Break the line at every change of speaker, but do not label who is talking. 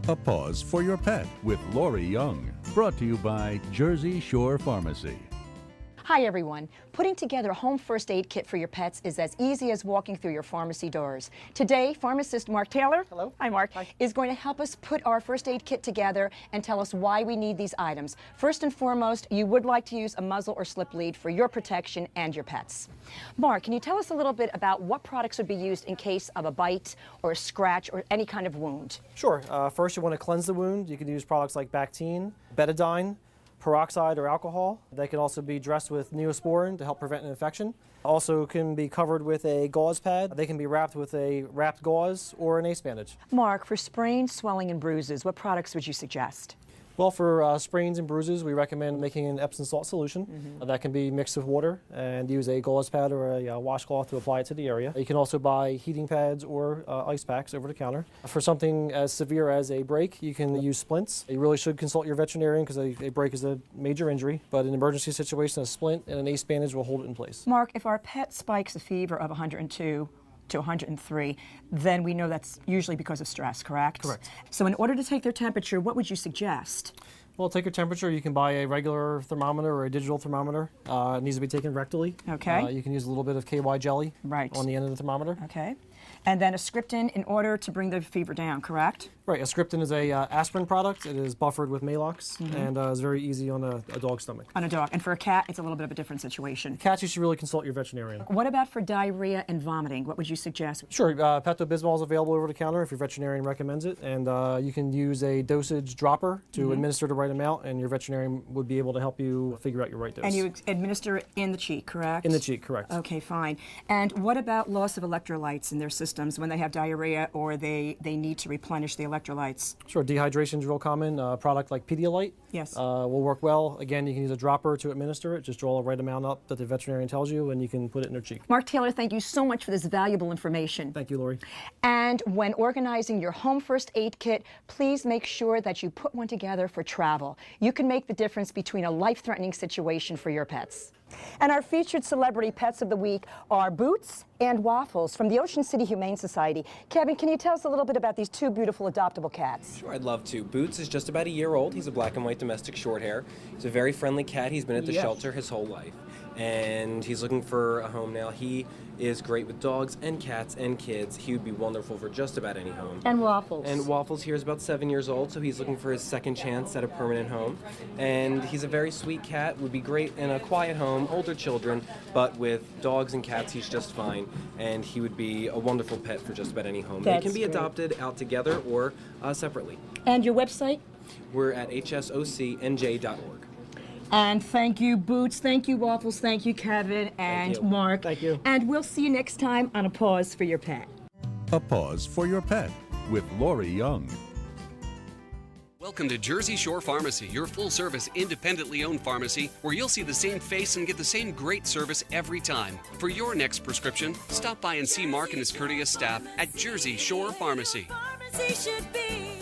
A Paws for Your Pet with Lori Young. Brought to you by Jersey Shore Pharmacy.
Hi everyone. Putting together a home first aid kit for your pets is as easy as walking through your pharmacy doors. Today, pharmacist Mark Taylor,
Hello.
Hi Mark,
Hi.
is going to help us put our first aid kit together and tell us why we need these items. First and foremost, you would like to use a muzzle or slip lead for your protection and your pets. Mark, can you tell us a little bit about what products would be used in case of a bite or a scratch or any kind of wound?
Sure. First, you want to cleanse the wound. You can use products like Bactine, betadine, peroxide, or alcohol. They can also be dressed with Neosporin to help prevent an infection. Also can be covered with a gauze pad. They can be wrapped with a wrapped gauze or an ace bandage.
Mark, for sprain, swelling, and bruises, what products would you suggest?
Well, for sprains and bruises, we recommend making an Epsom salt solution. That can be mixed with water and use a gauze pad or a washcloth to apply it to the area. You can also buy heating pads or ice packs over the counter. For something as severe as a break, you can use splints. You really should consult your veterinarian because a break is a major injury, but in an emergency situation, a splint and an ace bandage will hold it in place.
Mark, if our pet spikes a fever of 102 to 103, then we know that's usually because of stress, correct?
Correct.
So in order to take their temperature, what would you suggest?
Well, take your temperature. You can buy a regular thermometer or a digital thermometer. It needs to be taken rectally.
Okay.
You can use a little bit of KY jelly
Right.
on the end of the thermometer.
Okay. And then a Scriptin in order to bring the fever down, correct?
Right, a Scriptin is a aspirin product. It is buffered with Maalox and is very easy on a dog's stomach.
On a dog. And for a cat, it's a little bit of a different situation.
Cats, you should really consult your veterinarian.
What about for diarrhea and vomiting? What would you suggest?
Sure, Pepto-Bismol is available over the counter if your veterinarian recommends it, and you can use a dosage dropper to administer the right amount, and your veterinarian would be able to help you figure out your right dose.
And you administer it in the cheek, correct?
In the cheek, correct.
Okay, fine. And what about loss of electrolytes in their systems when they have diarrhea or they need to replenish the electrolytes?
Sure, dehydration is real common. A product like Pedialyte
Yes.
will work well. Again, you can use a dropper to administer it. Just draw the right amount up that the veterinarian tells you, and you can put it in their cheek.
Mark Taylor, thank you so much for this valuable information.
Thank you, Lori.
And when organizing your home first aid kit, please make sure that you put one together for travel. You can make the difference between a life-threatening situation for your pets. And our featured celebrity pets of the week are Boots and Waffles from the Ocean City Humane Society. Kevin, can you tell us a little bit about these two beautiful adoptable cats?
Sure, I'd love to. Boots is just about a year old. He's a black and white domestic short hair. He's a very friendly cat. He's been at the shelter his whole life. And he's looking for a home now. He is great with dogs and cats and kids. He would be wonderful for just about any home.
And Waffles.
And Waffles here is about 7 years old, so he's looking for his second chance at a permanent home. And he's a very sweet cat, would be great in a quiet home, older children, but with dogs and cats, he's just fine. And he would be a wonderful pet for just about any home. They
That's
can be
great.
adopted out together or separately.
And your website?
We're at hsocnj.org.
And thank you, Boots. Thank you, Waffles. Thank you, Kevin and
you.
Mark.
Thank you.
And we'll see you next time on A Paws for Your Pet.
A Paws for Your Pet with Lori Young.
Welcome to Jersey Shore Pharmacy, your full-service, independently owned pharmacy where you'll see the same face and get the same great service every time. For your next prescription, stop by and see Mark and his courteous staff at Jersey Shore Pharmacy.
Pharmacy should be